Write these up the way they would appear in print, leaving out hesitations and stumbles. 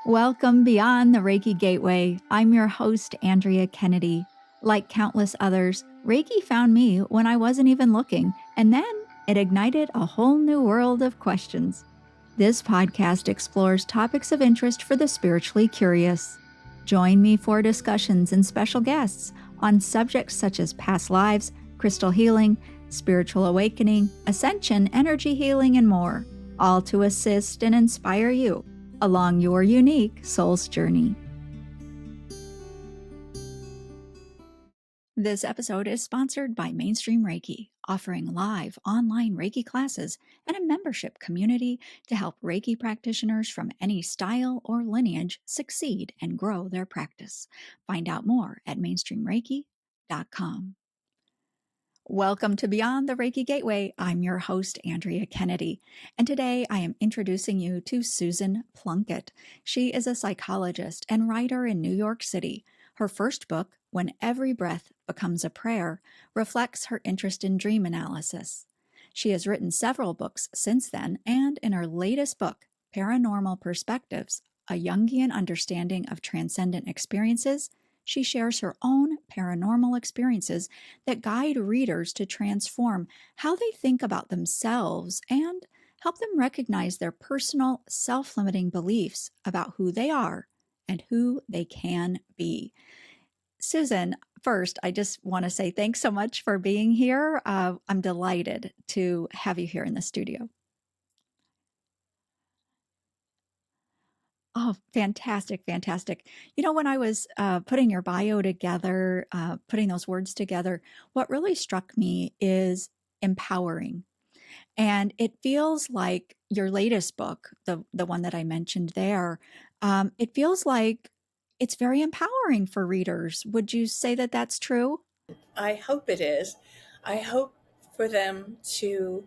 Welcome beyond the Reiki Gateway. I'm your host, Andrea Kennedy. Like countless others, Reiki found me when I wasn't even looking, and then it ignited a whole new world of questions. This podcast explores topics of interest for the spiritually curious. Join me for discussions and special guests on subjects such as past lives, crystal healing, spiritual awakening, ascension, energy healing, and more, all to assist and inspire you along your unique soul's journey. This episode is sponsored by Mainstream Reiki, offering live online Reiki classes and a membership community to help Reiki practitioners from any style or lineage succeed and grow their practice. Find out more at mainstreamreiki.com. Welcome to Beyond the Reiki Gateway. I'm your host, Andrea Kennedy, and today I am introducing you to Susan Plunket. She is a psychologist and writer in New York City. Her first book, When Every Breath Becomes a Prayer, reflects her interest in dream analysis. She has written several books since then, and in her latest book, Paranormal Perspectives, a Jungian understanding of transcendent experiences, she shares her own paranormal experiences that guide readers to transform how they think about themselves and help them recognize their personal self-limiting beliefs about who they are and who they can be. Susan, first, I just want to say thanks so much for being here. I'm delighted to have you here in the studio. Oh, fantastic, fantastic. When I was putting your bio together, putting those words together, what really struck me is empowering. And it feels like your latest book, the one that I mentioned there, it feels like it's very empowering for readers. Would you say that that's true? I hope it is. I hope for them to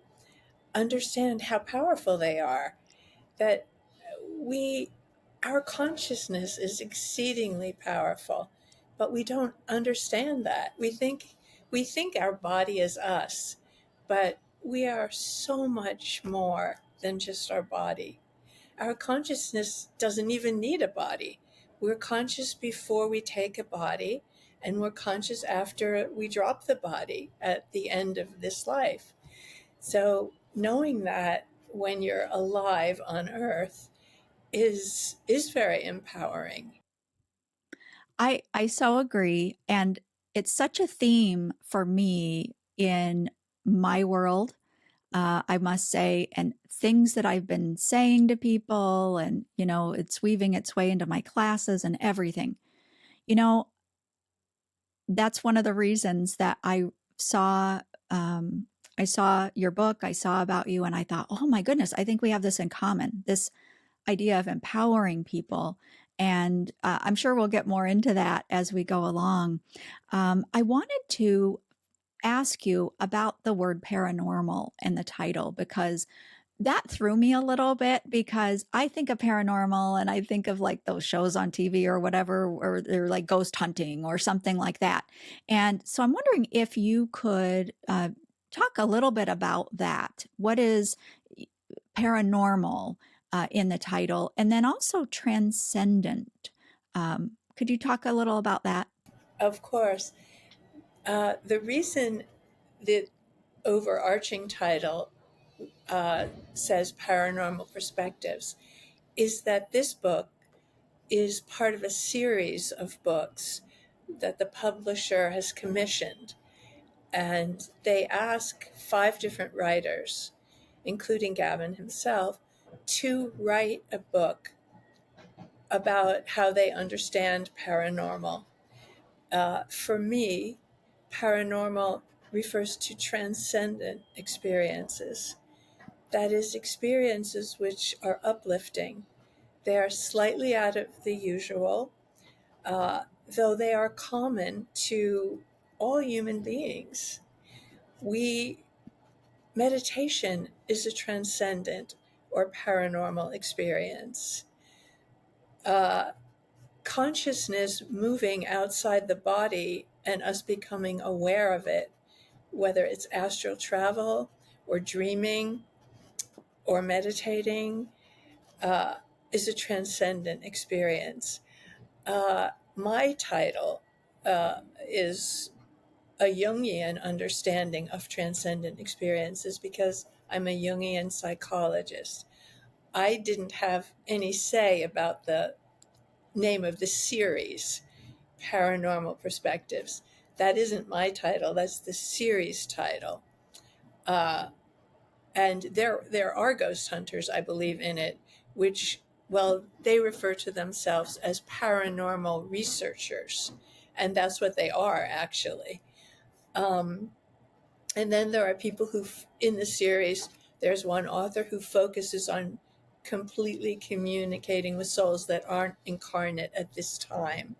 understand how powerful they are, that our consciousness is exceedingly powerful, but we don't understand that. We think our body is us, but we are so much more than just our body. Our consciousness doesn't even need a body. We're conscious before we take a body, and we're conscious after we drop the body at the end of this life. So knowing that when you're alive on earth is very empowering. I so agree. And it's such a theme for me in my world, I must say, and things that I've been saying to people, and, it's weaving its way into my classes and everything. You know, that's one of the reasons that saw, I saw your book, I saw about you, and I thought, oh my goodness, I think we have this in common, this idea of empowering people. And I'm sure we'll get more into that as we go along. I wanted to ask you about the word paranormal in the title, because that threw me a little bit, because I think of paranormal and I think of like those shows on TV or whatever, or they're like ghost hunting or something like that. And so I'm wondering if you could talk a little bit about that. What is paranormal in the title? And then also transcendent. Could you talk a little about that? Of course, the reason the overarching title says Paranormal Perspectives is that this book is part of a series of books that the publisher has commissioned. And they ask 5 different writers, including Gavin himself, to write a book about how they understand paranormal. For me, paranormal refers to transcendent experiences. That is, experiences which are uplifting. They are slightly out of the usual, though they are common to all human beings. Meditation is a transcendent or paranormal experience. Consciousness moving outside the body and us becoming aware of it, whether it's astral travel or dreaming or meditating, is a transcendent experience. My title is a Jungian understanding of transcendent experiences because I'm a Jungian psychologist. I didn't have any say about the name of the series, Paranormal Perspectives. That isn't my title, that's the series title. Uh, and there are ghost hunters, I believe, in it, which, well, they refer to themselves as paranormal researchers, and that's what they are, actually. Um, and then there are people who, in the series, there's one author who focuses on completely communicating with souls that aren't incarnate at this time.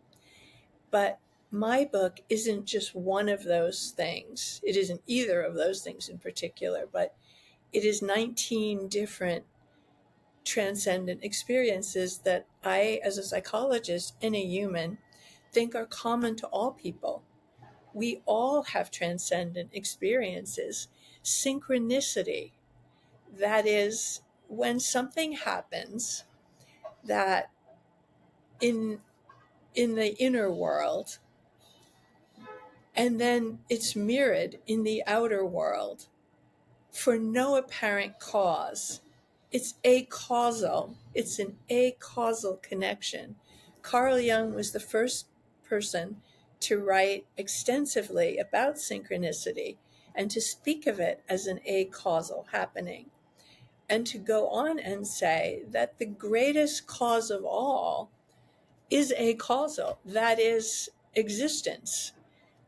But my book isn't just one of those things. It isn't either of those things in particular, but it is 19 different transcendent experiences that I, as a psychologist and a human, think are common to all people. We all have transcendent experiences. Synchronicity, that is, when something happens that in the inner world, and then it's mirrored in the outer world for no apparent cause. It's acausal. It's an acausal connection. Carl Jung was the first person to write extensively about synchronicity and to speak of it as an acausal happening, and to go on and say that the greatest cause of all is acausal, that is, existence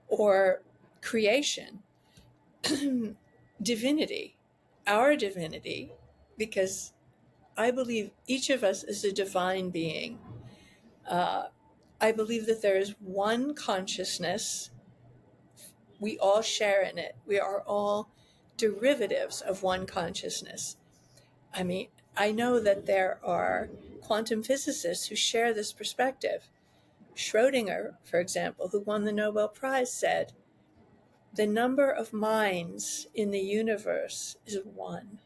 or creation. Divinity, our divinity, because I believe each of us is a divine being. Uh, I believe that there is one consciousness. We all share in it. We are all derivatives of one consciousness. I mean, I know that there are quantum physicists who share this perspective. Schrodinger, for example, who won the Nobel Prize, said, "The number of minds in the universe is one."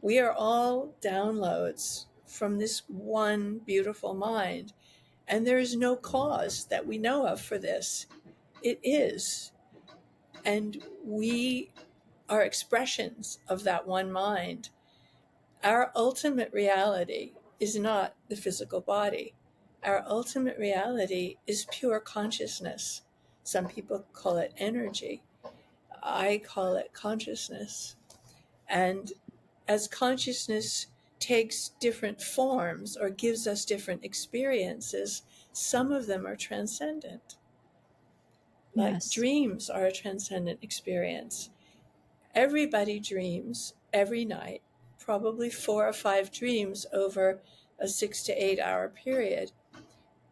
We are all downloads from this one beautiful mind, and there is no cause that we know of for this. It is. And we are expressions of that one mind. Our ultimate reality is not the physical body. Our ultimate reality is pure consciousness. Some people call it energy. I call it consciousness. And as consciousness takes different forms or gives us different experiences, some of them are transcendent. Like Yes. dreams are a transcendent experience. Everybody dreams every night, probably 4 or 5 dreams over a 6 to 8 hour period.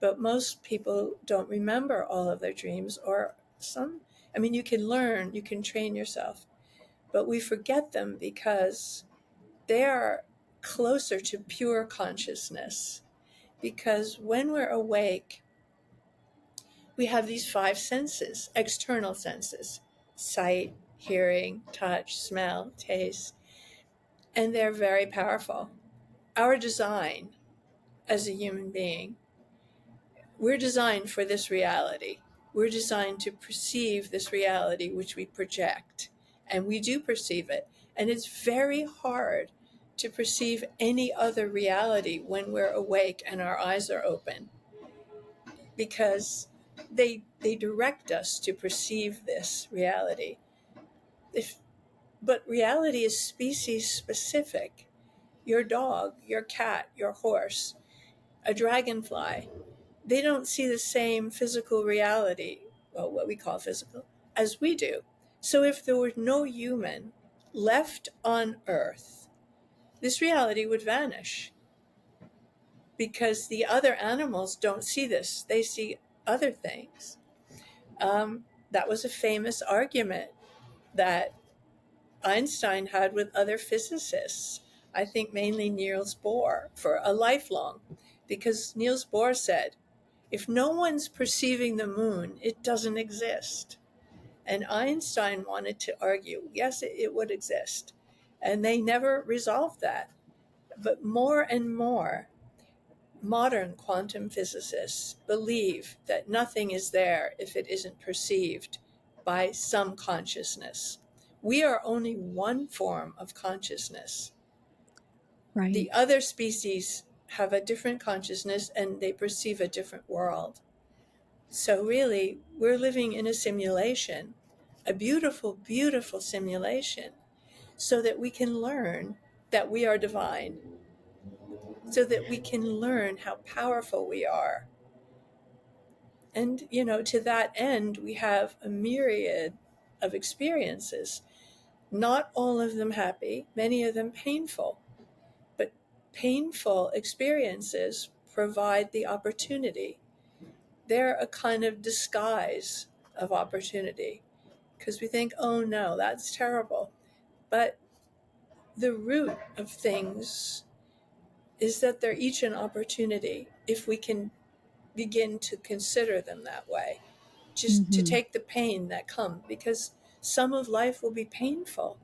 But most people don't remember all of their dreams, or some. I mean, you can learn, you can train yourself, but we forget them because they are closer to pure consciousness. Because when we're awake, we have these 5 senses, external senses: sight, hearing, touch, smell, taste, and they're very powerful. Our design as a human being, we're designed for this reality. We're designed to perceive this reality which we project, and we do perceive it. And it's very hard to perceive any other reality when we're awake and our eyes are open, because they direct us to perceive this reality. But reality is species specific. Your dog, your cat, your horse, a dragonfly, they don't see the same physical reality, well, what we call physical, as we do. So if there were no human left on Earth, this reality would vanish, because the other animals don't see this. They see other things. That was a famous argument that Einstein had with other physicists, I think mainly Niels Bohr, for a lifelong, because Niels Bohr said, if no one's perceiving the moon, it doesn't exist. And Einstein wanted to argue, yes, it would exist. And they never resolved that. But more and more, modern quantum physicists believe that nothing is there if it isn't perceived by some consciousness. We are only one form of consciousness. The Right. other species have a different consciousness and they perceive a different world. So, really, we're living in a simulation, a beautiful, beautiful simulation, so that we can learn that we are divine, so that we can learn how powerful we are. And, to that end, we have a myriad of experiences, not all of them happy, many of them painful. But painful experiences provide the opportunity. They're a kind of disguise of opportunity because we think, oh no, that's terrible. But the root of things is that they're each an opportunity if we can begin to consider them that way, just to Hmm. take the pain that comes, because some of life will be painful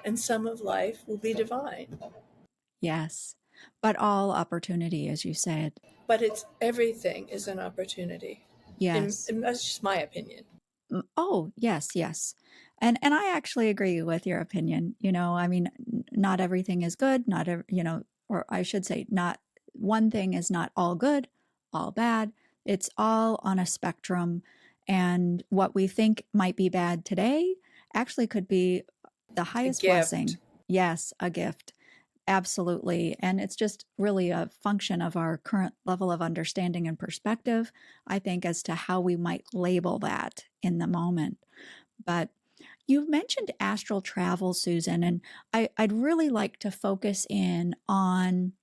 and some of life will be divine. Yes. But all opportunity, as you said. But it's everything is an opportunity. Yes. And that's just my opinion. Oh, yes, yes. And I actually agree with your opinion. I mean, not everything is good, not or I should say not one thing is not all good, all bad. It's all on a spectrum, and what we think might be bad today actually could be the A highest gift. blessing. Yes, a gift. Absolutely. And it's just really a function of our current level of understanding and perspective, I think, as to how we might label that in the moment. But you've mentioned astral travel, Susan, and I'd really like to focus in on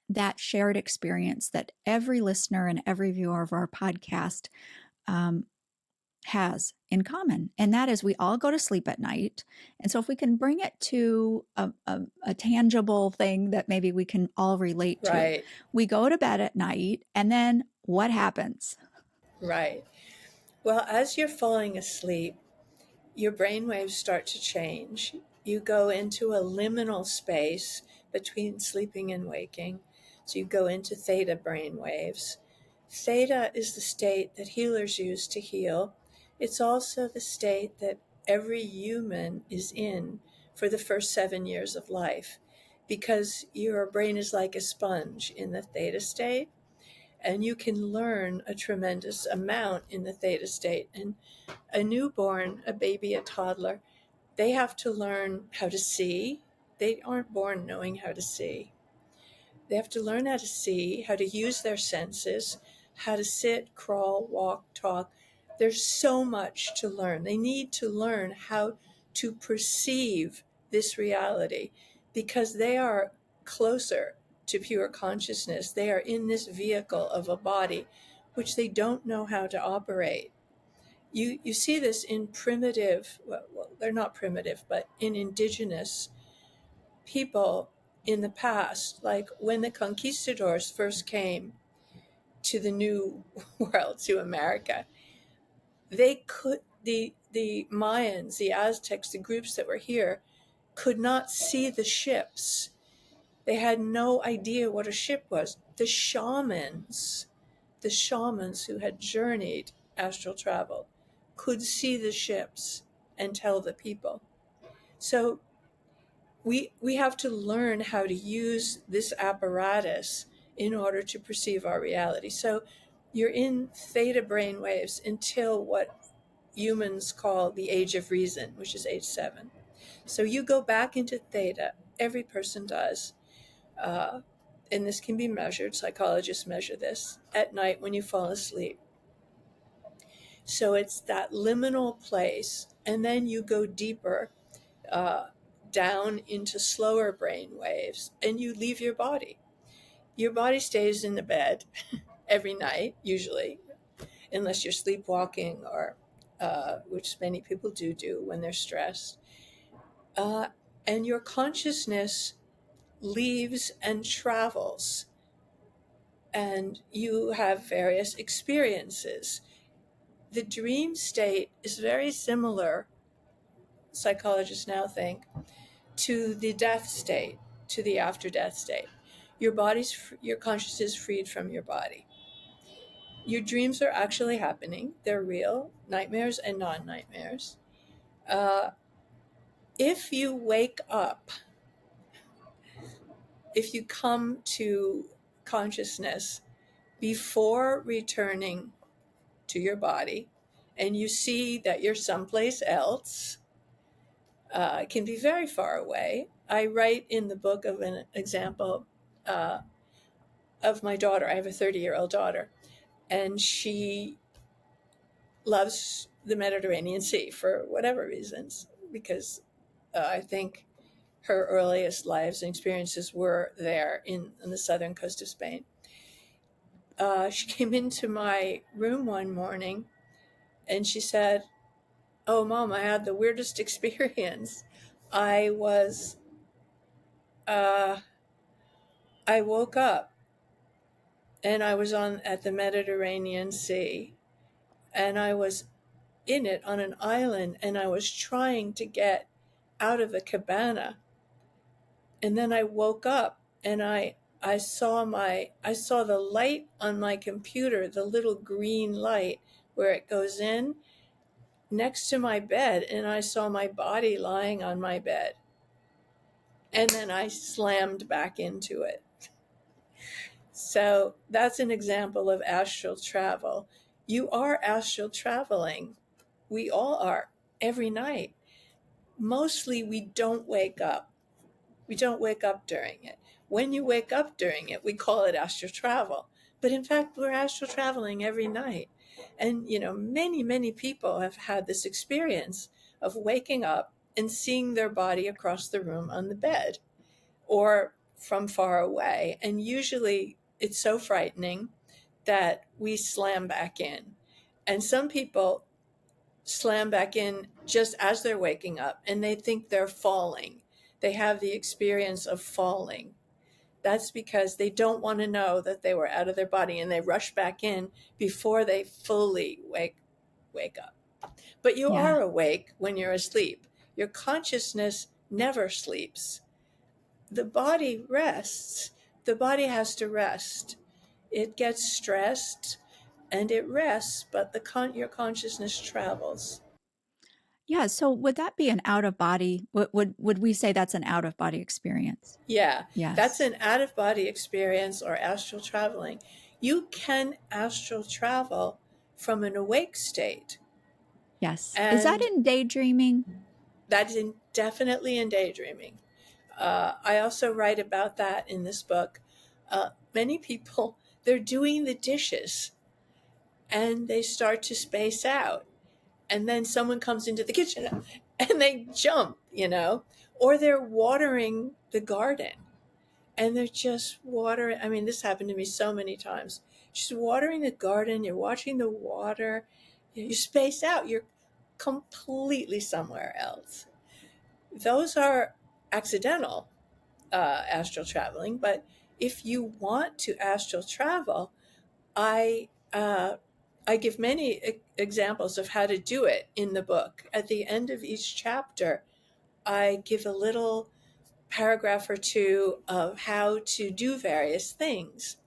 that shared experience that every listener and every viewer of our podcast um, has in common, and that is we all go to sleep at night. And so if we can bring it to a tangible thing that maybe we can all relate to, Right, we go to bed at night, and then what happens? right. Well, as you're falling asleep, your brain waves start to change. You go into a liminal space between sleeping and waking. So you go into theta brain waves. Theta is the state that healers use to heal. It's also the state that every human is in for the first 7 years of life, because your brain is like a sponge in the theta state, and you can learn a tremendous amount in the theta state. And a newborn, a baby, a toddler, they have to learn how to see. They aren't born knowing how to see. They have to learn how to see, how to use their senses, how to sit, crawl, walk, talk. There's so much to learn. They need to learn how to perceive this reality because they are closer to pure consciousness. They are in this vehicle of a body which they don't know how to operate. You see this in primitive, well, they're not primitive, but in indigenous people in the past, like when the conquistadors first came to the new world, to America, they could, the Mayans, the Aztecs, the groups that were here could not see the ships. They had no idea what a ship was. The shamans who had journeyed astral travel could see the ships and tell the people. So we have to learn how to use this apparatus in order to perceive our reality. So you're in theta brain waves until what humans call the age of reason, which is age 7. So you go back into theta. Every person does. Uh, and this can be measured. Psychologists measure this at night when you fall asleep. So it's that liminal place. And then you go deeper uh, down into slower brain waves and you leave your body. Your body stays in the bed every night, usually, unless you're sleepwalking or which many people do when they're stressed. Uh, and your consciousness leaves and travels, and you have various experiences. The dream state is very similar, psychologists now think, to the death state. to the after death state. Your consciousness is freed from your body. Your dreams are actually happening. They're real, nightmares and non-nightmares. Uh, if you wake up, if you come to consciousness before returning to your body, and you see that you're someplace else, it can be very far away. I write in the book of an example uh, of my daughter. I have a 30-year-old daughter, and she loves the Mediterranean Sea for whatever reasons, because I think her earliest lives and experiences were there in the southern coast of Spain. She came into my room one morning and she said, "Oh, Mom, I had the weirdest experience. I was, uh, I woke up and I was on at the Mediterranean Sea, and I was in it on an island, and I was trying to get out of the cabana, and then I woke up and I saw the light on my computer, the little green light where it goes in next to my bed, and I saw my body lying on my bed, and then I slammed back into it." So that's an example of astral travel. You are astral traveling. We all are, every night. Mostly we don't wake up. We don't wake up during it. When you wake up during it, we call it astral travel. But in fact, we're astral traveling every night. And, many, many people have had this experience of waking up and seeing their body across the room on the bed or from far away. And usually it's so frightening that we slam back in. And some people slam back in just as they're waking up, and they think they're falling. They have the experience of falling. That's because they don't want to know that they were out of their body, and they rush back in before they fully wake up. But you Yeah. are awake when you're asleep. Your consciousness never sleeps. The body rests. The body has to rest. It gets stressed and it rests, but your consciousness travels. Yeah, so would that be an out of body? Would we say that's an out of body experience? Yeah, that's Yes. an out of body experience or astral traveling. You can astral travel from an awake state, Yes. Is that and in daydreaming? that's definitely in daydreaming. I also write about that in this book. Many people, they're doing the dishes and they start to space out, and then someone comes into the kitchen and they jump, or they're watering the garden and they're just watering. I mean, this happened to me so many times. She's watering the garden, you're watching the water, you space out, you're completely somewhere else. Those are accidental astral traveling, but if you want to astral travel, I I give many examples of how to do it in the book. At the end of each chapter, I give a little paragraph or two of how to do various things,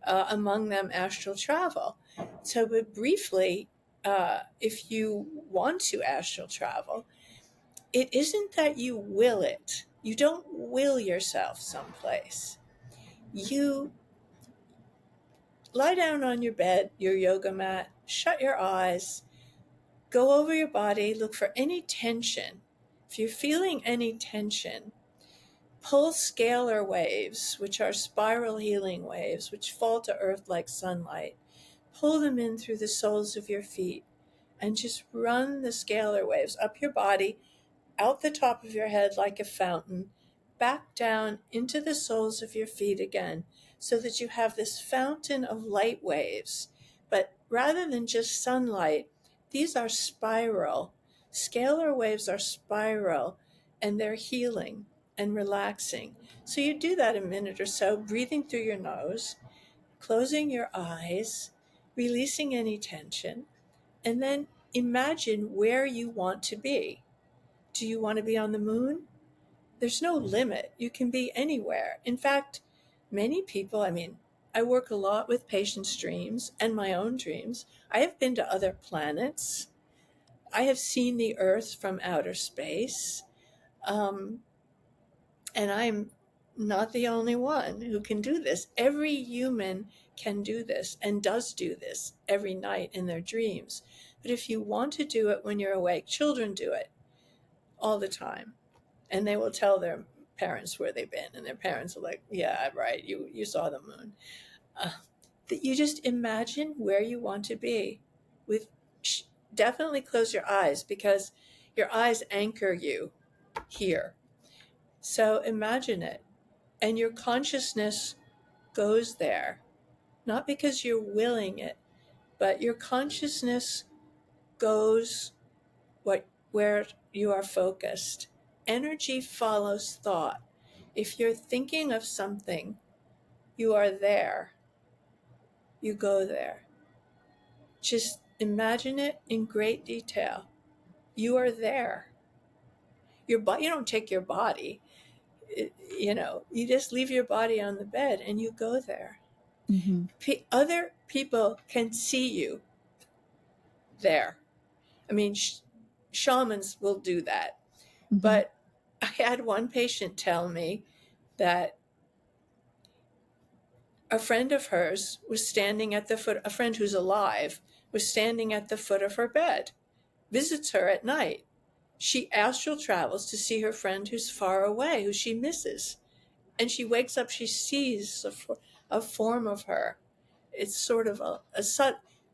among them astral travel. So, but briefly, if you want to astral travel, it isn't that you will it. You don't will yourself someplace. You lie down on your bed, your yoga mat, shut your eyes, go over your body, look for any tension. If you're feeling any tension, pull scalar waves, which are spiral healing waves, which fall to earth like sunlight. Pull them in through the soles of your feet and just run the scalar waves up your body, out the top of your head like a fountain, back down into the soles of your feet again, so that you have this fountain of light waves. But rather than just sunlight, these are spiral. Scalar waves are spiral, and they're healing and relaxing. So you do that a minute or so, breathing through your nose, closing your eyes, releasing any tension, and then imagine where you want to be. Do you want to be on the moon? there's no limit. You can be anywhere. In fact, many people, I mean, I work a lot with patients' dreams and my own dreams. I have been to other planets. I have seen the Earth from outer space. Um, and I'm not the only one who can do this. Every human can do this and does do this every night in their dreams. But if you want to do it when you're awake, children do it all the time. And they will tell their parents where they've been. And their parents are like, yeah, right, you saw the moon. Uh, that you just imagine where you want to be. With definitely close your eyes, because your eyes anchor you here. So imagine it. And your consciousness goes there, not because you're willing it, but your consciousness goes where you are focused. Energy follows thought. If you're thinking of something, you are there. You go there. Just imagine it in great detail. You are there. You don't take your body. You just leave your body on the bed and you go there. Mm-hmm. Other people can see you there. I mean, shamans will do that. Mm-hmm. But I had one patient tell me that a friend of hers was standing at the foot, a friend who's alive, was standing at the foot of her bed, visits her at night. She astral travels to see her friend who's far away, who she misses. And she wakes up, she sees a form of her. It's sort of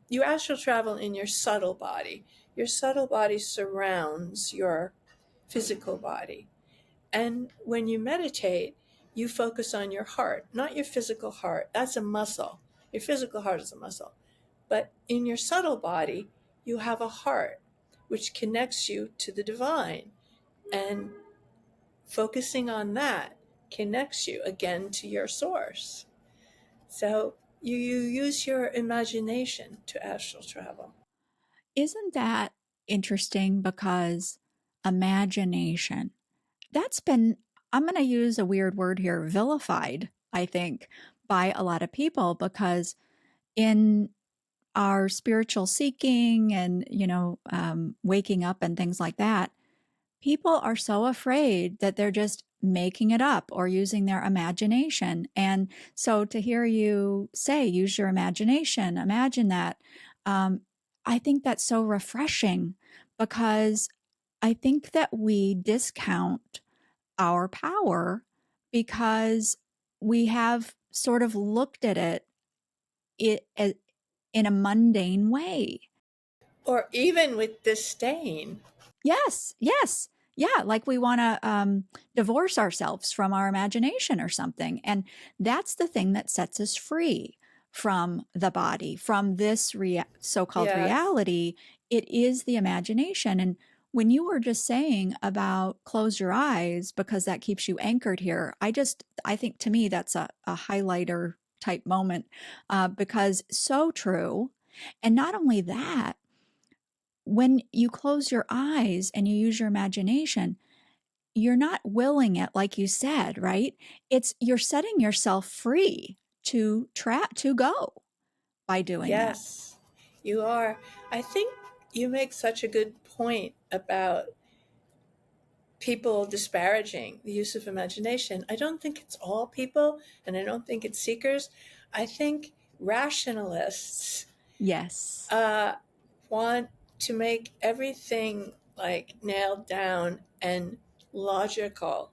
you astral travel in your subtle body. Your subtle body surrounds your physical body. And when you meditate, you focus on your heart, not your physical heart. That's a muscle. Your physical heart is a muscle. But in your subtle body, you have a heart which connects you to the divine. And focusing on that connects you again to your source. So you use your imagination to astral travel. Isn't that interesting? Because imagination, that's been, I'm going to use a weird word here, vilified, I think, by a lot of people, because in our spiritual seeking and, waking up and things like that, people are so afraid that they're just making it up or using their imagination. And so to hear you say, use your imagination, imagine that, um, I think that's so refreshing, because I think that we discount our power because we have sort of looked at it in a mundane way. Or even with disdain. Yes, yes. Yeah, like we want to divorce ourselves from our imagination or something. And that's the thing that sets us free from the body, from this so called Yes. reality. It is the imagination. And when you were just saying about close your eyes because that keeps you anchored here, I think to me that's a highlighter type moment, because so true. And not only that, when you close your eyes and you use your imagination, you're not willing it, like you said, right? It's you're setting yourself free to go by doing that. Yes, you are. I think you make such a good point about people disparaging the use of imagination. I don't think it's all people, and I don't think it's seekers. I think rationalists Yes. uh, want to make everything like nailed down and logical.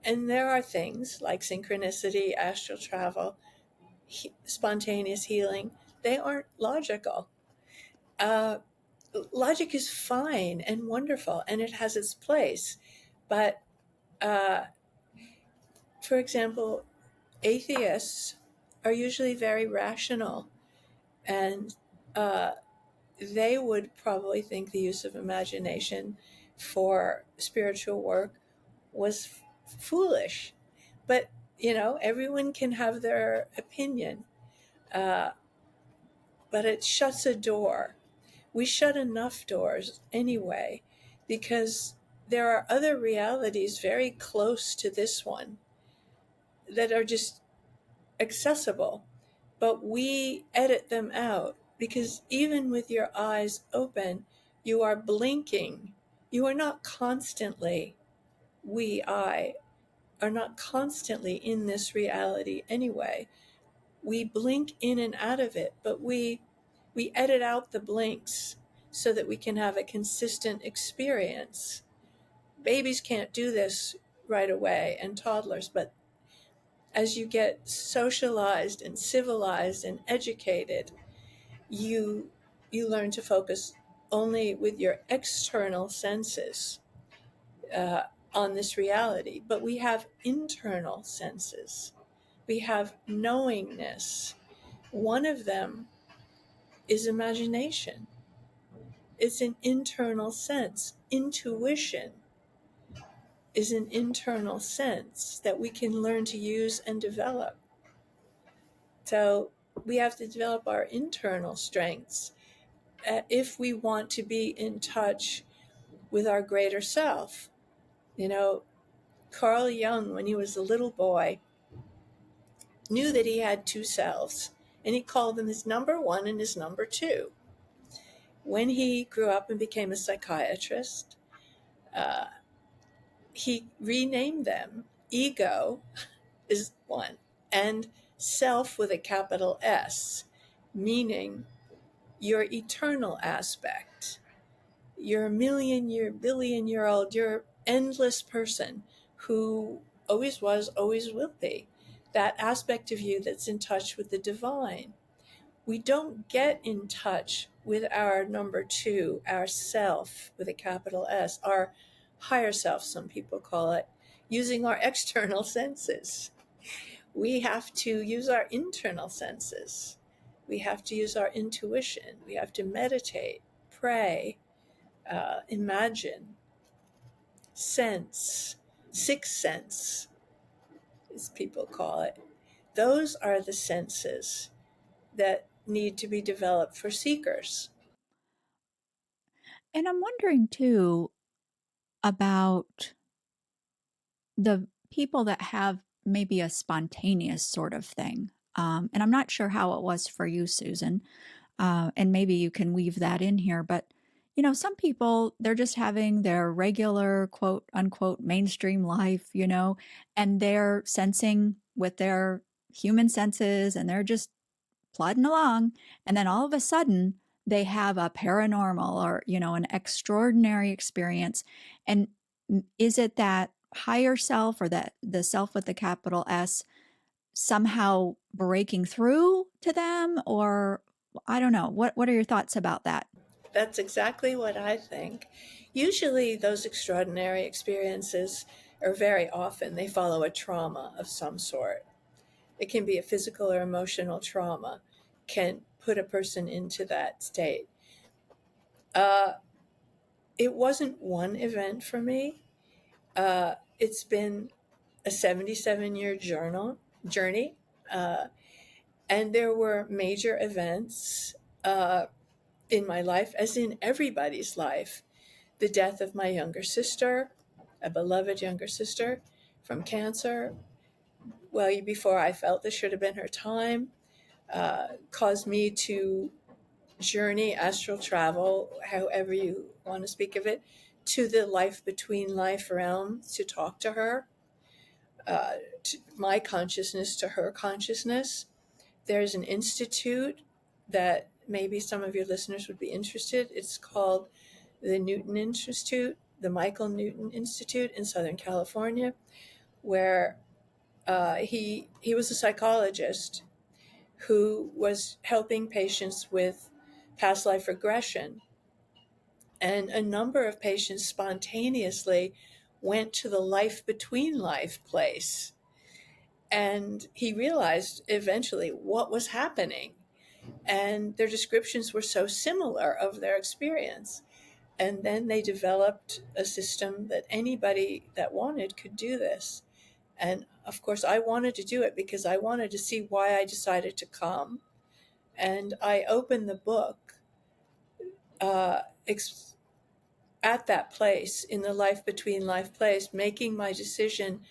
And there are things like synchronicity, astral travel, spontaneous healing, they aren't logical. Uh, Logic is fine and wonderful, and it has its place. But uh, for example, atheists are usually very rational, and uh, they would probably think the use of imagination for spiritual work was foolish. But, everyone can have their opinion, uh, but it shuts a door. We shut enough doors anyway, because there are other realities very close to this one that are just accessible, but we edit them out because even with your eyes open, you are blinking. You are not constantly, I are not constantly in this reality anyway. We blink in and out of it, but we edit out the blinks so that we can have a consistent experience. Babies can't do this right away, and toddlers, but as you get socialized and civilized and educated, you you learn to focus only with your external senses uh, on this reality. But we have internal senses. We have knowingness. One of them is imagination. It's an internal sense. Intuition is an internal sense that we can learn to use and develop. So we have to develop our internal strengths if we want to be in touch with our greater self. You know, Carl Jung, when he was a little boy, knew that he had two selves, and he called them his number one and his number two. When he grew up and became a psychiatrist, uh, he renamed them. Ego is one, and self with a capital S, meaning your eternal aspect. You're a million year, billion year old, you're endless person who always was, always will be. That aspect of you that's in touch with the divine. We don't get in touch with our number two, our self with a capital S, our higher self, some people call it, using our external senses. We have to use our internal senses. We have to use our intuition. We have to meditate, pray, imagine, sense, sixth sense, as people call it. Those are the senses that need to be developed for seekers. And I'm wondering too about the people that have maybe a spontaneous sort of thing. And I'm not sure how it was for you, Susan. And maybe you can weave that in here. But, some people, they're just having their regular quote unquote mainstream life, and they're sensing with their human senses and they're just plodding along. And then all of a sudden, they have a paranormal or, an extraordinary experience. And is it that higher self or that the self with the capital S somehow breaking through to them? Or I don't know. What are your thoughts about that? That's exactly what I think. Usually, those extraordinary experiences, or very often, they follow a trauma of some sort. It can be a physical or emotional trauma, can put a person into that state. Uh, it wasn't one event for me. It's been a 77-year journey, uh, and there were major events in my life, as in everybody's life. The death of my younger sister, a beloved younger sister, from cancer, well before I felt this should have been her time, caused me to journey, astral travel, however you want to speak of it, to the life between life realm to talk to her, to my consciousness to her consciousness. There's an institute that maybe some of your listeners would be interested. It's called the Newton Institute, the Michael Newton Institute in Southern California, where he was a psychologist who was helping patients with past life regression. And a number of patients spontaneously went to the life between life place. And he realized eventually what was happening. And their descriptions were so similar of their experience. And then they developed a system that anybody that wanted could do this. And of course, I wanted to do it because I wanted to see why I decided to come. And I opened the book uh, ex- at that place in the life between life place, making my decision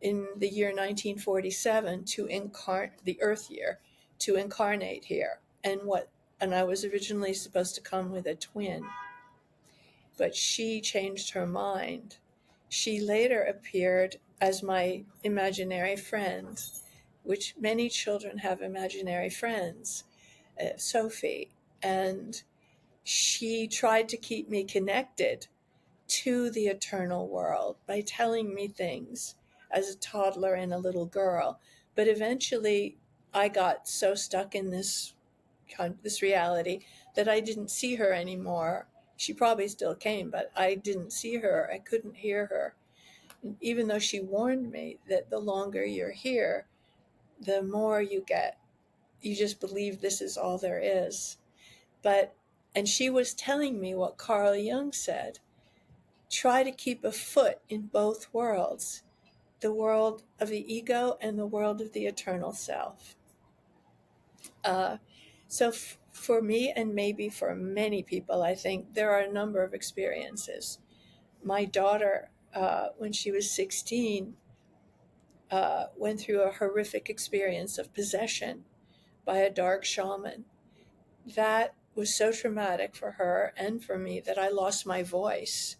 in the year 1947 to incarnate, the Earth year, to incarnate here. And I was originally supposed to come with a twin, but she changed her mind. She later appeared as my imaginary friend, which many children have imaginary friends, Sophie. And she tried to keep me connected to the eternal world by telling me things as a toddler and a little girl. But eventually, I got so stuck in this reality that I didn't see her anymore. She probably still came, but I didn't see her. I couldn't hear her. Even though she warned me that the longer you're here, the more you just believe this is all there is. But, and she was telling me what Carl Jung said, try to keep a foot in both worlds, the world of the ego and the world of the eternal self. So for me, and maybe for many people, I think there are a number of experiences. My daughter, when she was 16, went through a horrific experience of possession by a dark shaman. That was so traumatic for her and for me that I lost my voice.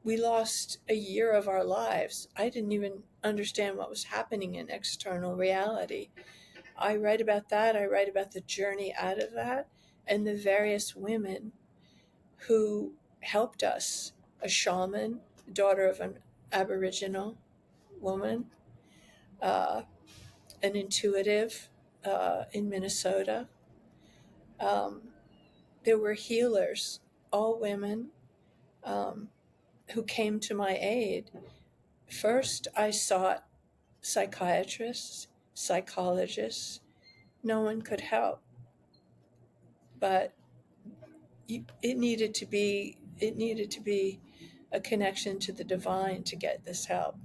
We lost a year of our lives. I didn't even understand what was happening in external reality. I write about that. I write about the journey out of that and the various women who helped us. A shaman, daughter of an Aboriginal woman, uh, an intuitive in Minnesota. Um, there were healers, all women, um, who came to my aid. First, I sought psychiatrists, psychologists. No one could help, but it needed to be a connection to the divine to get this help.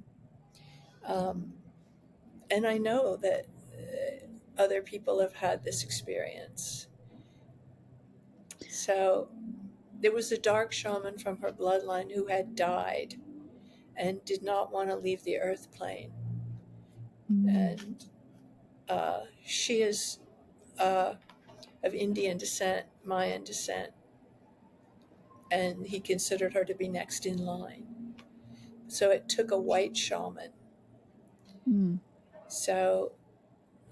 Um, and I know that other people have had this experience. So there was a dark shaman from her bloodline who had died and did not want to leave the earth plane. Mm. And she is uh, of Indian descent, Mayan descent, and he considered her to be next in line. So it took a white shaman. Mm. So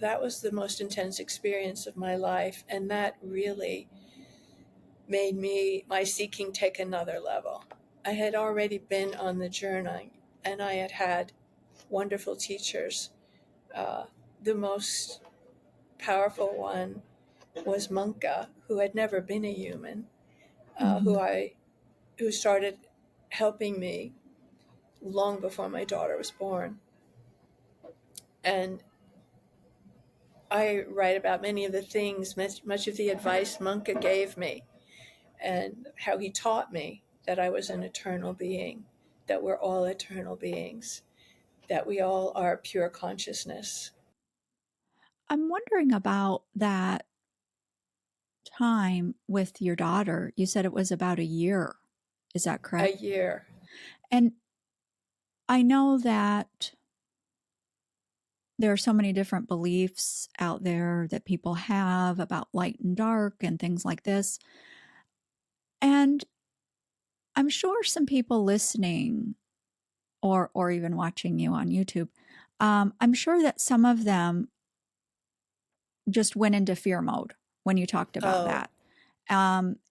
that was the most intense experience of my life, and that really made my seeking take another level. I had already been on the journey, and I had had wonderful teachers. Uh, the most powerful one was Munka, who had never been a human, Mm-hmm. who started helping me long before my daughter was born. And I write about many of the things, much of the advice Munka gave me, and how he taught me that I was an eternal being, that we're all eternal beings, that we all are pure consciousness. I'm wondering about that time with your daughter. You said it was about a year. Is that A correct? year. And I know that there are so many different beliefs out there that people have about light and dark and things like this. And I'm sure some people listening or even watching you on YouTube, I'm sure that some of them just went into fear mode when you talked about Oh, that.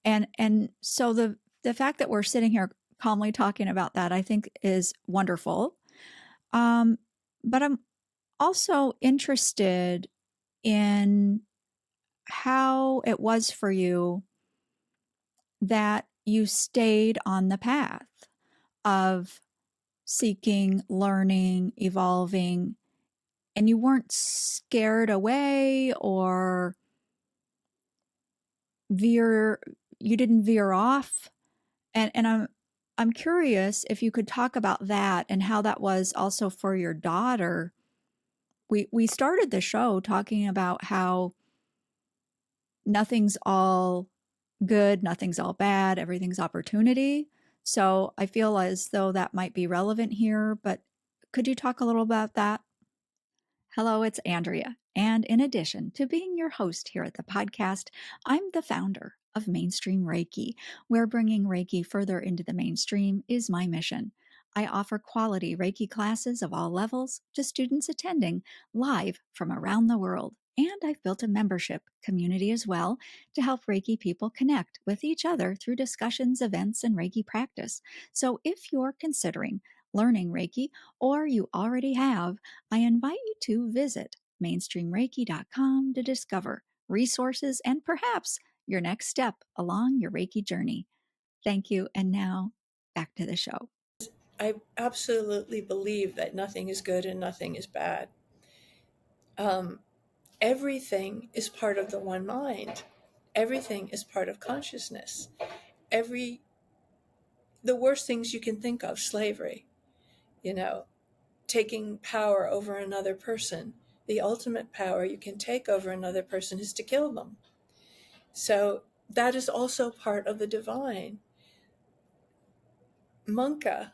And so the fact that we're sitting here calmly talking about that, I think, is wonderful. But I'm also interested in how it was for you that you stayed on the path of seeking, learning, evolving, and you weren't scared away or veer you didn't veer off. And I'm curious if you could talk about that and how that was also for your daughter. We started the show talking about how nothing's all good, nothing's all bad, everything's opportunity. So I feel as though that might be relevant here, but could you talk a little about that? Hello, it's Andrea. And in addition to being your host here at the podcast, I'm the founder of Mainstream Reiki, where bringing Reiki further into the mainstream is my mission. I offer quality Reiki classes of all levels to students attending live from around the world. And I've built a membership community as well to help Reiki people connect with each other through discussions, events, and Reiki practice. So if you're considering learning Reiki or you already have, I invite you to visit mainstreamreiki.com to discover resources and perhaps your next step along your Reiki journey. Thank you. And now back to the show. I absolutely believe that nothing is good and nothing is bad. Everything is part of the one mind. Everything is part of consciousness. The worst things you can think of, slavery, you know, taking power over another person. The ultimate power you can take over another person is to kill them. So that is also part of the divine. Munka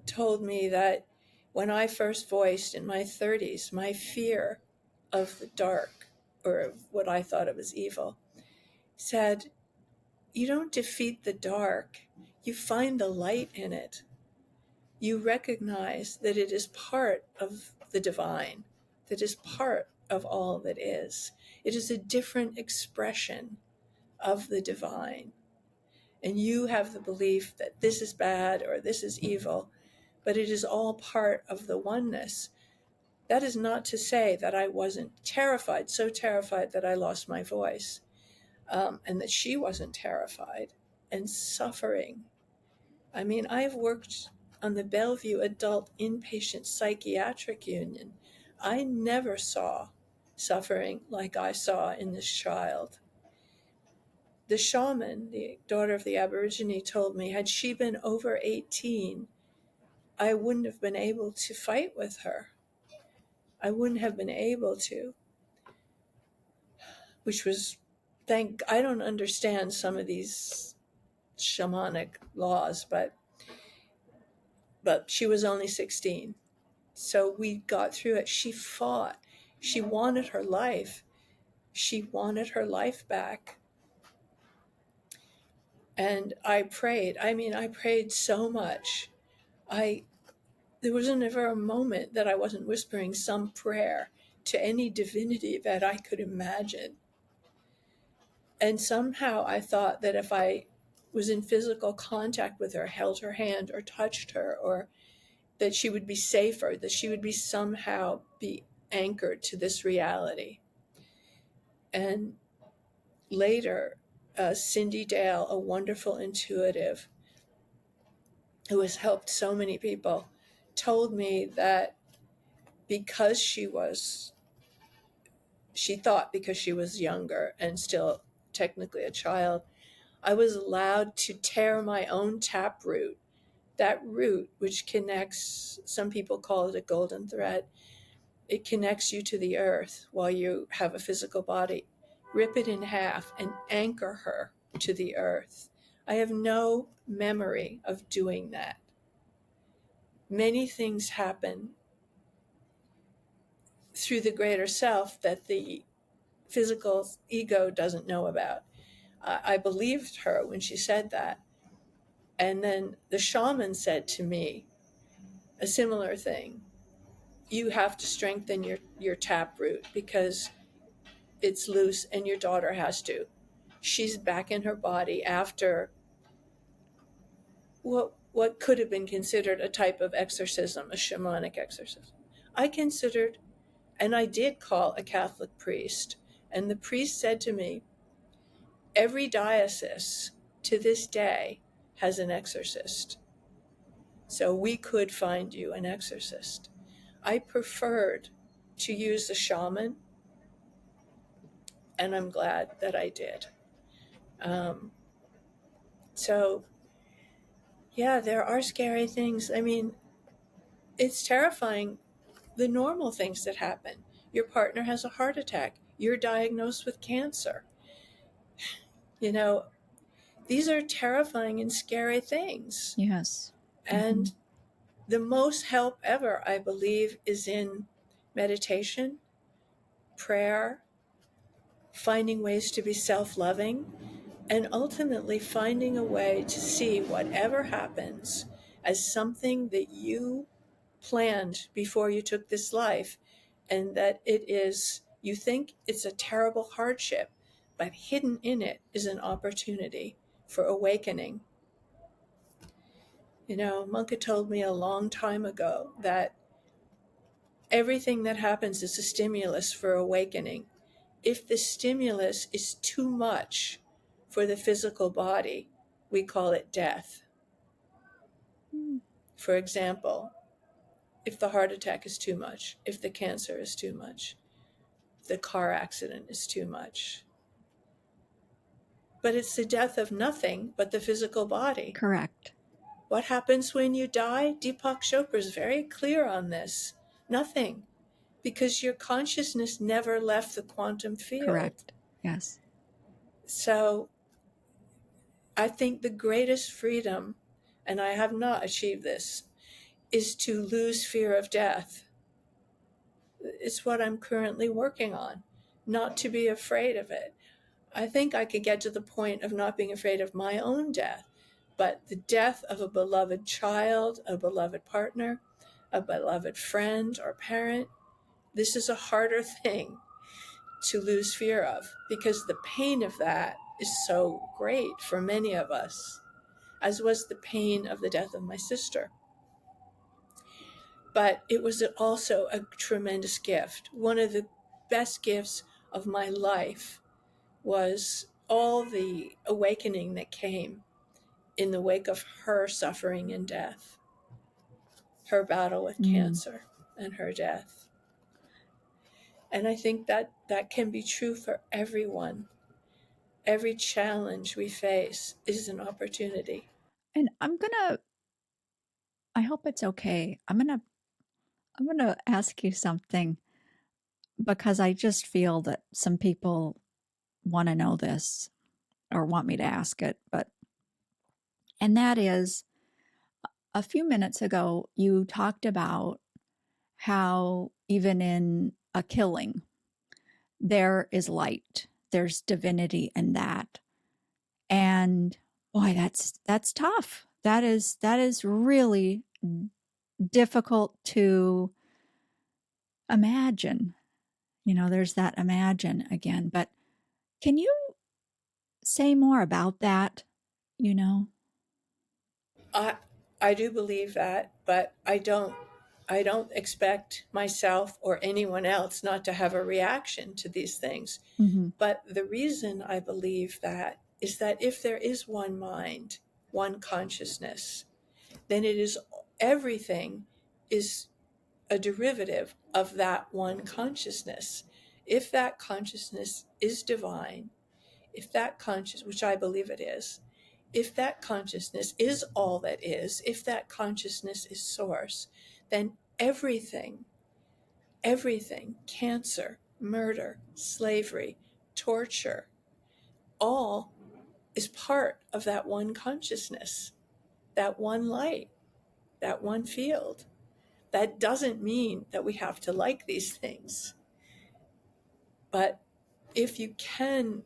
told me that when I first voiced in my 30s my fear of the dark, or of what I thought of as evil, said, you don't defeat the dark, you find the light in it. You recognize that it is part of the divine, that is part of all that is. It is a different expression of the divine. And you have the belief that this is bad or this is evil, but it is all part of the oneness. That is not to say that I wasn't terrified, so terrified that I lost my voice, and that she wasn't terrified and suffering. I mean, I've worked on the Bellevue Adult Inpatient Psychiatric Union. I never saw suffering like I saw in this child. The shaman, the daughter of the Aborigine, told me had she been over 18, I wouldn't have been able to fight with her. I wouldn't have been able to, which was, I don't understand some of these shamanic laws, but she was only 16. So we got through it. She fought. She wanted her life. She wanted her life back. And I prayed. I mean, I prayed so much. There wasn't ever a moment that I wasn't whispering some prayer to any divinity that I could imagine. And somehow I thought that if I was in physical contact with her, held her hand or touched her, or that she would be safer, that she would be somehow be anchored to this reality. And later, Cindy Dale, a wonderful intuitive who has helped so many people, told me that because she thought because she was younger and still technically a child, I was allowed to tear my own tap root, that root which connects, some people call it a golden thread. It connects you to the earth while you have a physical body. Rip it in half and anchor her to the earth. I have no memory of doing that. Many things happen through the greater self that the physical ego doesn't know about. I believed her when she said that. And then the shaman said to me a similar thing. You have to strengthen your tap root because it's loose and your daughter has to. She's back in her body after what could have been considered a type of exorcism, a shamanic exorcism. I considered, and I did call a Catholic priest, and the priest said to me, every diocese to this day has an exorcist. So we could find you an exorcist. I preferred to use a shaman, and I'm glad that I did. Um, so, yeah, there are scary things. I mean, it's terrifying, the normal things that happen. Your partner has a heart attack. You're diagnosed with cancer. You know, these are terrifying and scary things. Yes. And the most help ever, I believe, is in meditation, prayer, finding ways to be self loving, and ultimately finding a way to see whatever happens as something that you planned before you took this life, and that it is, you think it's a terrible hardship, but hidden in it is an opportunity for awakening. You know, Monka told me a long time ago that everything that happens is a stimulus for awakening. If the stimulus is too much for the physical body, we call it death. Mm. For example, if the heart attack is too much, if the cancer is too much, if the car accident is too much. But it's the death of nothing but the physical body. Correct. What happens when you die? Deepak Chopra is very clear on this. Nothing, because your consciousness never left the quantum field. Correct. Yes. So I think the greatest freedom, and I have not achieved this, is to lose fear of death. It's what I'm currently working on, not to be afraid of it. I think I could get to the point of not being afraid of my own death, but the death of a beloved child, a beloved partner, a beloved friend or parent, this is a harder thing to lose fear of, because the pain of that is so great for many of us, as was the pain of the death of my sister. But it was also a tremendous gift. One of the best gifts of my life was all the awakening that came in the wake of her suffering and death, her battle with Mm. cancer and her death. And I think that that can be true for everyone. Every challenge we face is an opportunity. And I hope it's okay. I'm gonna ask you something because I just feel that some people want to know this or want me to ask it, and that is, a few minutes ago you talked about how even in a killing there is light. There's divinity in that. And boy, that's tough. That is really difficult to imagine. There's that imagine again. But can you say more about that? You know? I I do believe that, but I don't expect myself or anyone else not to have a reaction to these things. Hmm. But the reason I believe that is that if there is one mind, one consciousness, then it is, everything is a derivative of that one consciousness. If that consciousness is divine, if that conscious, which I believe it is, if that consciousness is all that is, if that consciousness is source, then everything, cancer, murder, slavery, torture, all is part of that one consciousness, that one light, that one field. That doesn't mean that we have to like these things. But if you can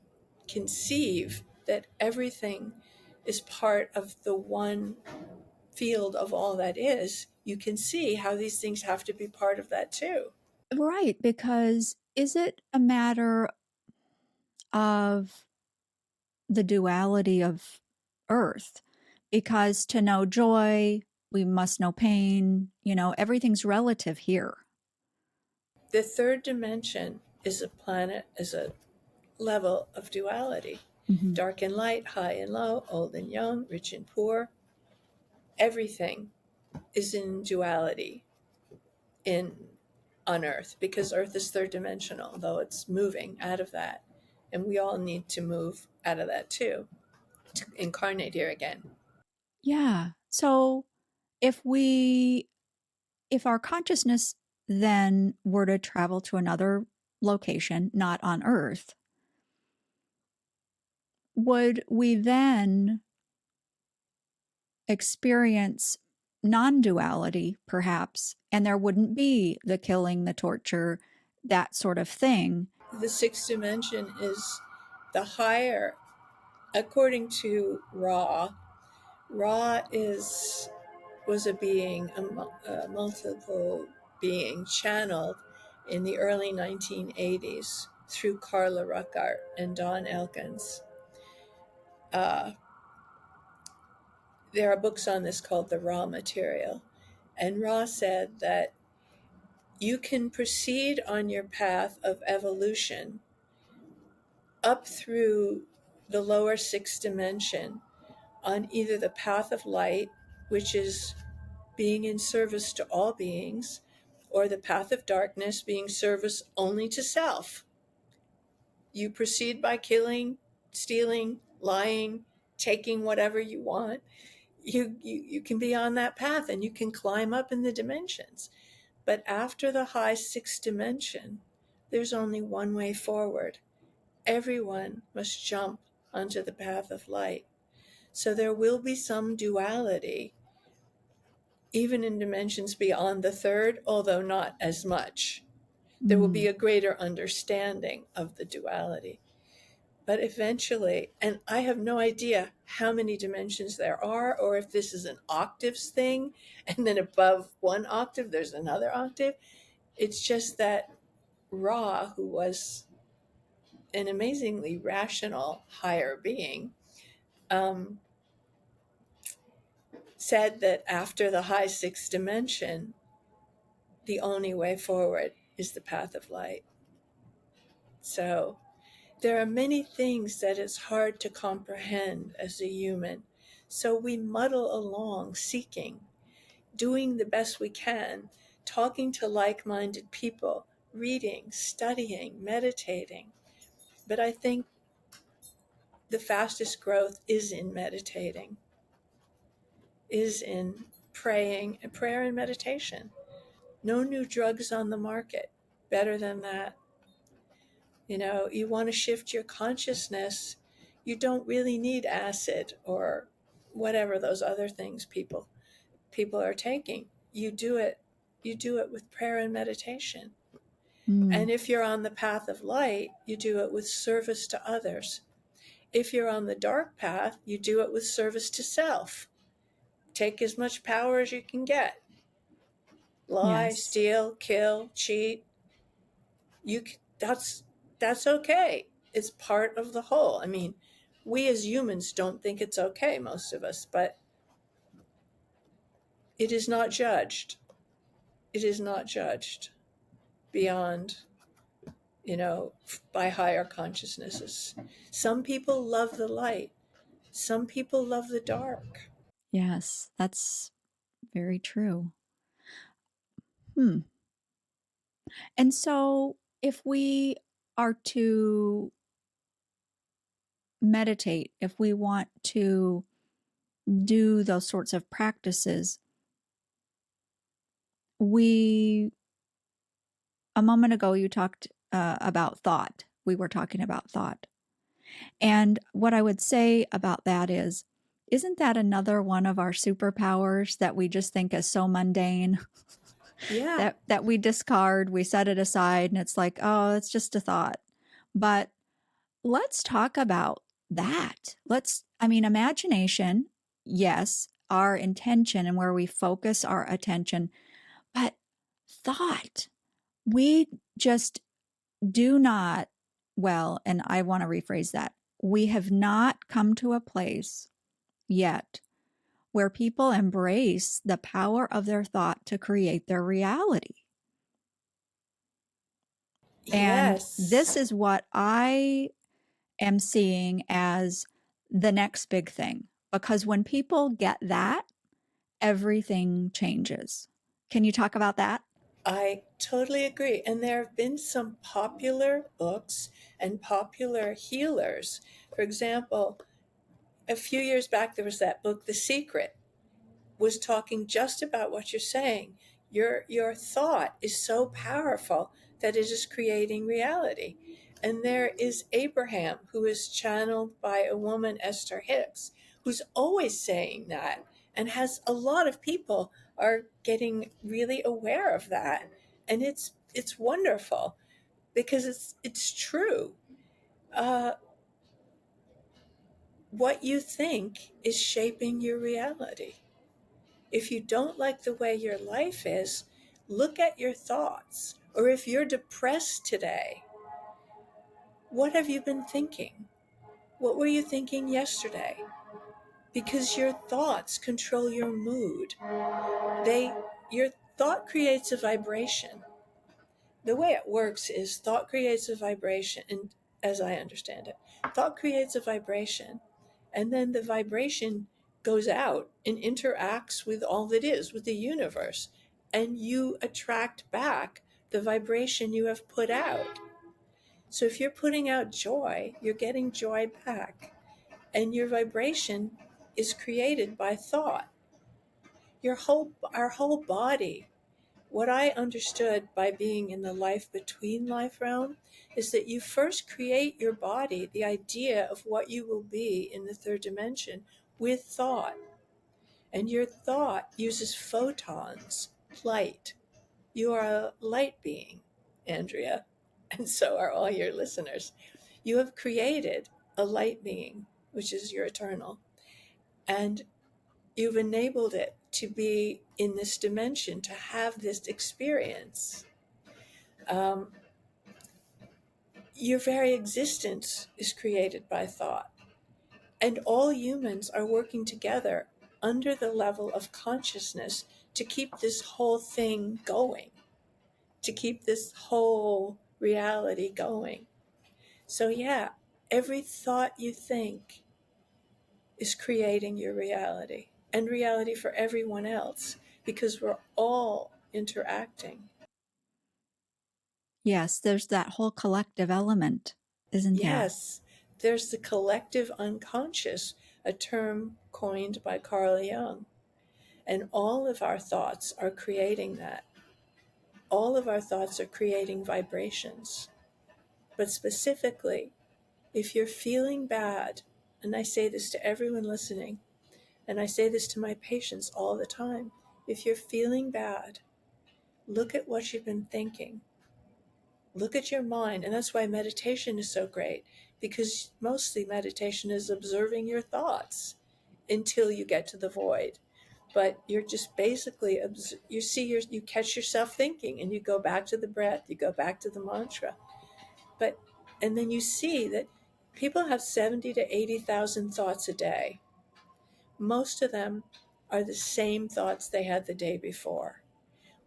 conceive that everything is part of the one field of all that is, you can see how these things have to be part of that too. Right, because is it a matter of the duality of earth? Because to know joy, we must know pain. Everything's relative here. The third dimension is a planet, is a level of duality. Hmm. Dark and light, high and low, old and young, rich and poor. Everything is in duality in on Earth, because Earth is third dimensional, though it's moving out of that. And we all need to move out of that too, to incarnate here again. Yeah. So if we if our consciousness then were to travel to another location, not on Earth, would we then experience non-duality, perhaps, and there wouldn't be the killing, the torture, that sort of thing? The sixth dimension is the higher, according to Ra was a being, a multiple being channeled in the early 1980s through Carla Ruckart and Don Elkins. Uh, there are books on this called The Raw Material. And Ra said that you can proceed on your path of evolution up through the lower sixth dimension on either the path of light, which is being in service to all beings, or the path of darkness, being service only to self. You proceed by killing, stealing, lying, taking whatever you want. You can be on that path and you can climb up in the dimensions. But after the high sixth dimension, there's only one way forward. Everyone must jump onto the path of light. So there will be some duality, even in dimensions beyond the third, although not as much. There will be a greater understanding of the duality. But eventually, and I have no idea how many dimensions there are, or if this is an octaves thing, and then above one octave, there's another octave. It's just that Ra, who was an amazingly rational higher being, said that after the high sixth dimension, the only way forward is the path of light. So there are many things that it's hard to comprehend as a human. So we muddle along seeking, doing the best we can, talking to like-minded people, reading, studying, meditating. But I think the fastest growth is in meditating, is in praying, and prayer and meditation. No new drugs on the market. Better than that. You know, you want to shift your consciousness, you don't really need acid or whatever those other things people are taking. You do it with prayer and meditation. And if you're on the path of light, you do it with service to others. If you're on the dark path, you do it with service to self. Take as much power as you can get. Lie, Yes. steal, kill, cheat. That's okay. It's part of the whole. I mean, we as humans don't think it's okay, most of us, but it is not judged. It is not judged beyond, by higher consciousnesses. Some people love the light. Some people love the dark. Yes, that's very true. Hmm. And so, if we are to meditate, if we want to do those sorts of practices, a moment ago, you talked about thought. We were talking about thought. And what I would say about that is, isn't that another one of our superpowers that we just think is so mundane? Yeah. that we discard, we set it aside, and it's like, oh, it's just a thought. But let's talk about that. Imagination, yes, our intention and where we focus our attention, but thought, we just do not, well, and I want to rephrase that. We have not come to a place yet where people embrace the power of their thought to create their reality. And this Yes. is what I am seeing as the next big thing. Because when people get that, everything changes. Can you talk about that? I totally agree. And there have been some popular books and popular healers. For example, a few years back, there was that book, The Secret, was talking just about what you're saying. Your thought is so powerful that it is creating reality. And there is Abraham, who is channeled by a woman, Esther Hicks, who's always saying that, and has a lot of people are getting really aware of that. And it's wonderful because it's true. Uh, what you think is shaping your reality. If you don't like the way your life is, look at your thoughts. Or if you're depressed today, what have you been thinking? What were you thinking yesterday? Because your thoughts control your mood. Your thought creates a vibration. The way it works is thought creates a vibration, and as I understand it, thought creates a vibration, and then the vibration goes out and interacts with all that is, with the universe, and you attract back the vibration you have put out. So if you're putting out joy, you're getting joy back, and your vibration is created by thought. Our whole body, what I understood by being in the life between life realm is that you first create your body, the idea of what you will be in the third dimension, with thought. And your thought uses photons, light. You are a light being, Andrea, and so are all your listeners. You have created a light being, which is your eternal. And you've enabled it to be in this dimension, to have this experience. Um, your very existence is created by thought. And all humans are working together under the level of consciousness to keep this whole thing going, to keep this whole reality going. So, yeah, every thought you think is creating your reality and reality for everyone else because we're all interacting. Yes, there's that whole collective element, isn't there? Yes, there's the collective unconscious, a term coined by Carl Jung. And all of our thoughts are creating that. All of our thoughts are creating vibrations. But specifically, if you're feeling bad, and I say this to everyone listening, and I say this to my patients all the time, if you're feeling bad, look at what you've been thinking. Look at your mind. And that's why meditation is so great, because mostly meditation is observing your thoughts until you get to the void. But you're just basically, you catch yourself thinking and you go back to the breath, you go back to the mantra. But, and then you see that people have 70 to 80,000 thoughts a day. Most of them are the same thoughts they had the day before.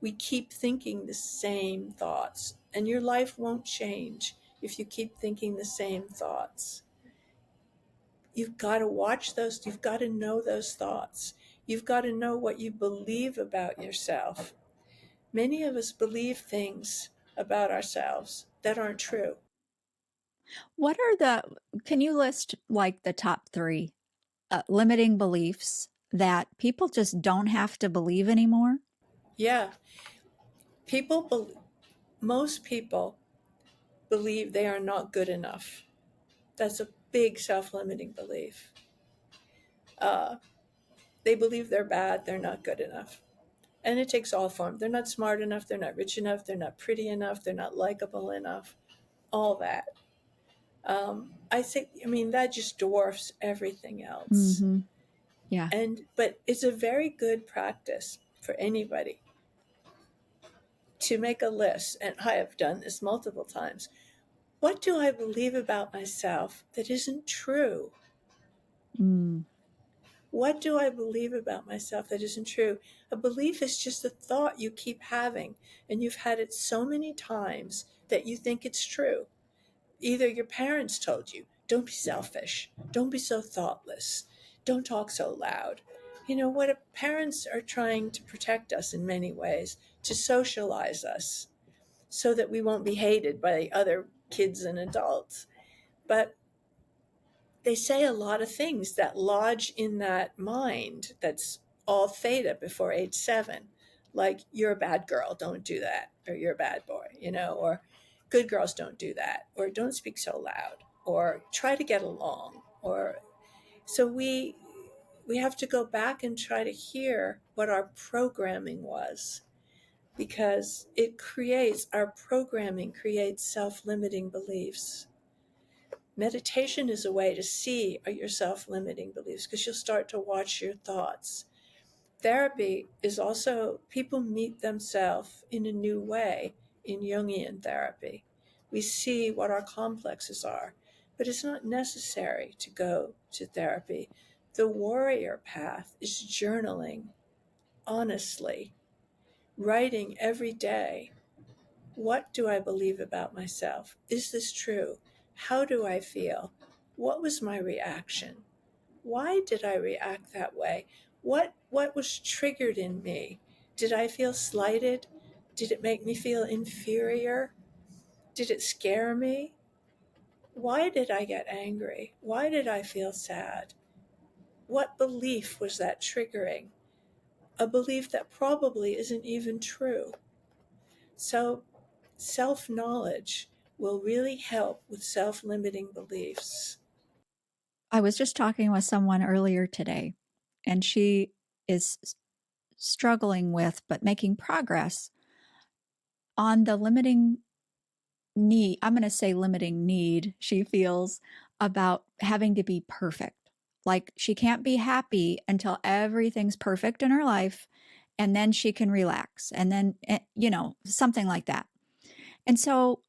We keep thinking the same thoughts, and your life won't change if you keep thinking the same thoughts. You've got to watch those, you've got to know those thoughts. You've got to know what you believe about yourself. Many of us believe things about ourselves that aren't true. What are can you list like the top three limiting beliefs that people just don't have to believe anymore? Yeah, people, most people believe they are not good enough. That's a big self-limiting belief. Uh, they believe they're bad, they're not good enough. And it takes all form. They're not smart enough, they're not rich enough, they're not pretty enough, they're not likable enough, all that. I mean, that just dwarfs everything else. Mm-hmm. Yeah. But it's a very good practice for anybody to make a list, and I have done this multiple times. What do I believe about myself that isn't true? Mm. What do I believe about myself that isn't true? A belief is just a thought you keep having, and you've had it so many times that you think it's true. Either your parents told you, don't be selfish, don't be so thoughtless, don't talk so loud. You know what? Parents are trying to protect us in many ways, to socialize us so that we won't be hated by other kids and adults. But they say a lot of things that lodge in that mind that's all theta before age 7, like you're a bad girl, don't do that, or you're a bad boy, or good girls don't do that, or don't speak so loud, or try to get along, or so we have to go back and try to hear what our programming was, because our programming creates self-limiting beliefs. Meditation is a way to see your self-limiting beliefs, because you'll start to watch your thoughts. Therapy is also, people meet themselves in a new way in Jungian therapy. We see what our complexes are, but it's not necessary to go to therapy. The warrior path is journaling honestly, writing every day. What do I believe about myself? Is this true? How do I feel? What was my reaction? Why did I react that way? What was triggered in me? Did I feel slighted? Did it make me feel inferior? Did it scare me? Why did I get angry? Why did I feel sad? What belief was that triggering? A belief that probably isn't even true. So, self knowledge will really help with self limiting beliefs. I was just talking with someone earlier today, and she is struggling with, but making progress on the limiting need. I'm going to say limiting need she feels about having to be perfect. Like she can't be happy until everything's perfect in her life, and then she can relax. And then, something like that. And so,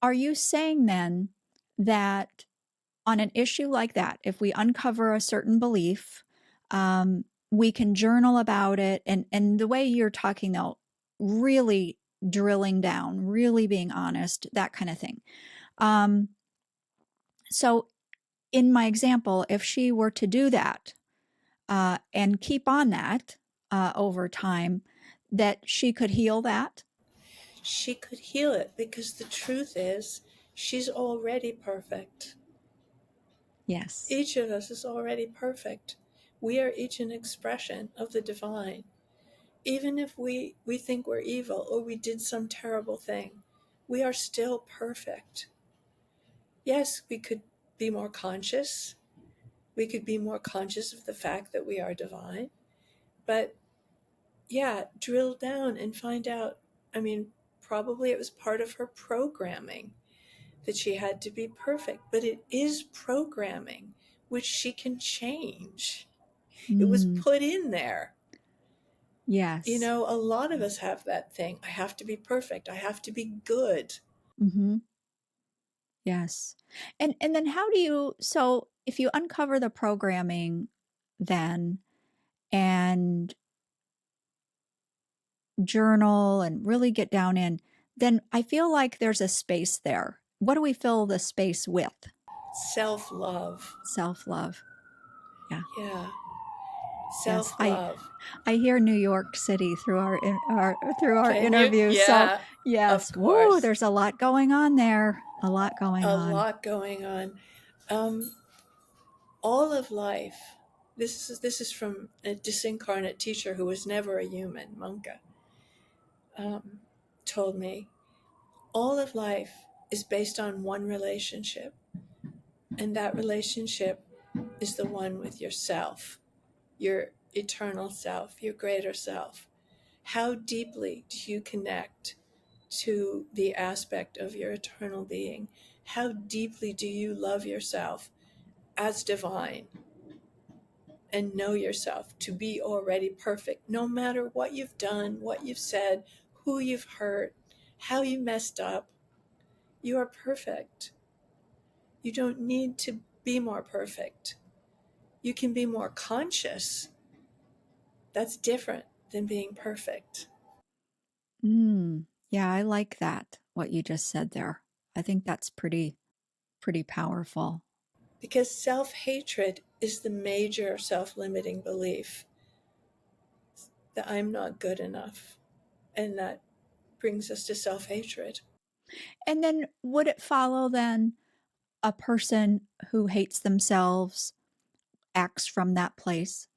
are you saying then that on an issue like that, if we uncover a certain belief, we can journal about it? And the way you're talking, though, really drilling down, really being honest, that kind of thing. Um, so, in my example, if she were to do that and keep on that over time, that she could heal that. She could heal it, because the truth is, she's already perfect. Yes. Each of us is already perfect. We are each an expression of the divine. Even if we think we're evil or we did some terrible thing, we are still perfect. Yes, we could be more conscious. We could be more conscious of the fact that we are divine. But yeah, drill down and find out. I mean, probably it was part of her programming that she had to be perfect, but it is programming which she can change. It was Mm, put in there. yes. A lot of us have that thing. I have to be perfect. I have to be good. Mm-hmm. Yes. And then how do you, so if you uncover the programming then and journal and really get down in, then I feel like there's a space there. What do we fill the space with? Self love. Self-love. Yeah. Yeah. Yes. Self I love. I hear New York City through our Can you? interview. So, Yeah, of yes. Woo, course. there's a lot going on there. A lot going A on. lot going on. Um, all of life. This is from a disincarnate teacher who was never a human, Monka, um, told me. All of life is based on one relationship, and that relationship is the one with yourself, your eternal self, your greater self. How deeply do you connect to the aspect of your eternal being? How deeply do you love yourself as divine and know yourself to be already perfect, no matter what you've done, what you've said, who you've hurt, how you messed up? You are perfect. You don't need to be more perfect. You can be more conscious. That's different than being perfect. Yeah, I like that, what you just said there. I think that's pretty powerful. Because self hatred is the major self limiting belief, that I'm not good enough. And that brings us to self hatred. And then would it follow then a person who hates themselves acts from that place?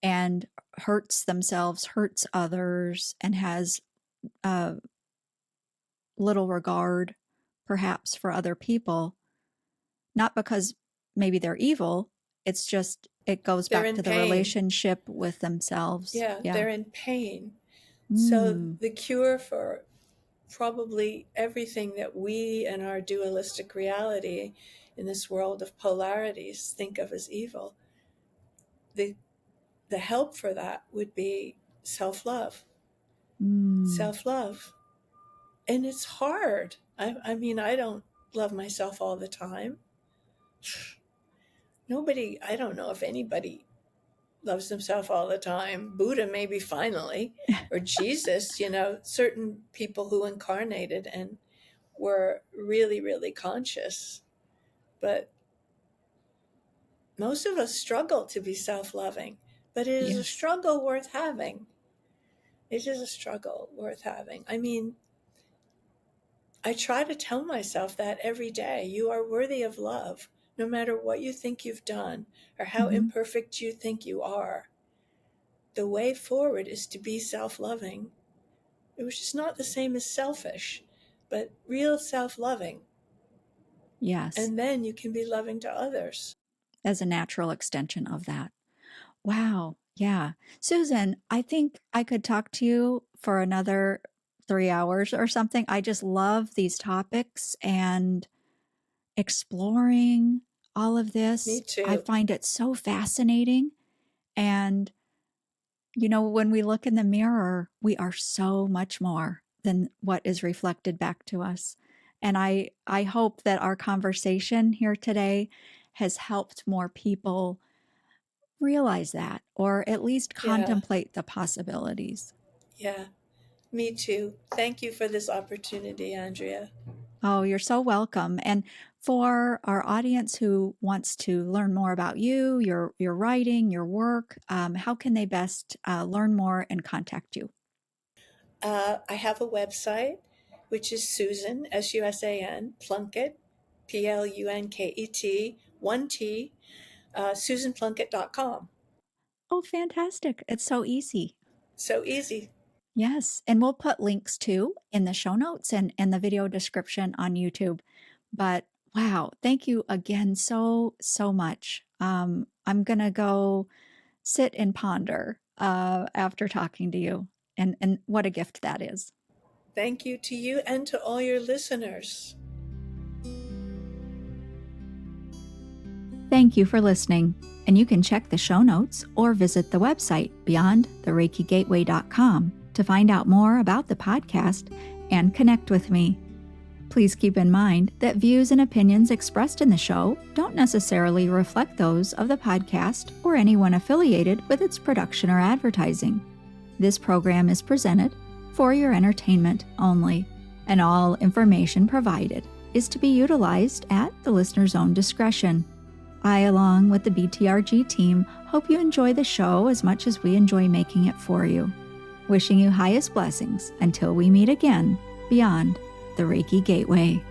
and hurts themselves, hurts others, and has little regard, perhaps, for other people, not because maybe they're evil, it's just it goes They're back in to the pain. relationship with themselves. Yeah, Yeah. they're in pain. So Mm, the cure for probably everything that we and our dualistic reality in this world of polarities think of as evil, the the help for that would be self-love. mm. Self-love. And it's hard. I mean, I don't love myself all the time. Nobody, I don't know if anybody loves himself all the time. Buddha, maybe finally, or Jesus, certain people who incarnated and were really, really conscious. But most of us struggle to be self loving, but it is a Yes. struggle worth having. It is a struggle worth having. I mean, I try to tell myself that every day. You are worthy of love, no matter what you think you've done or how Hmm. imperfect you think you are. The way forward is to be self loving, which is not the same as selfish, but real self loving. Yes. And then you can be loving to others. As a natural extension of that. Wow. Yeah. Susan, I think I could talk to you for another 3 hours or something. I just love these topics and exploring all of Me this. I too. find it so fascinating. And, when we look in the mirror, we are so much more than what is reflected back to us. And I hope that our conversation here today has helped more people realize that, or at least Yeah, contemplate the possibilities. yeah, me too. Thank you for this opportunity, Andrea. Oh, you're so welcome. And for our audience who wants to learn more about you, your writing, your work, how can they best learn more and contact you? I have a website, which is Susan, Susan, Plunket, Plunket, one T, SusanPlunket.com. Oh, fantastic. It's so easy. So easy. Yes. And we'll put links too in the show notes and the video description on YouTube. But wow, thank you again so, so much. I'm going to go sit and ponder after talking to you. And what a gift that is. Thank you to you and to all your listeners. Thank you for listening. And you can check the show notes or visit the website beyondthereikigateway.com to find out more about the podcast and connect with me. Please keep in mind that views and opinions expressed in the show don't necessarily reflect those of the podcast or anyone affiliated with its production or advertising. This program is presented for your entertainment only, and all information provided is to be utilized at the listener's own discretion. I, along with the BTRG team, hope you enjoy the show as much as we enjoy making it for you. Wishing you highest blessings until we meet again beyond the Reiki Gateway.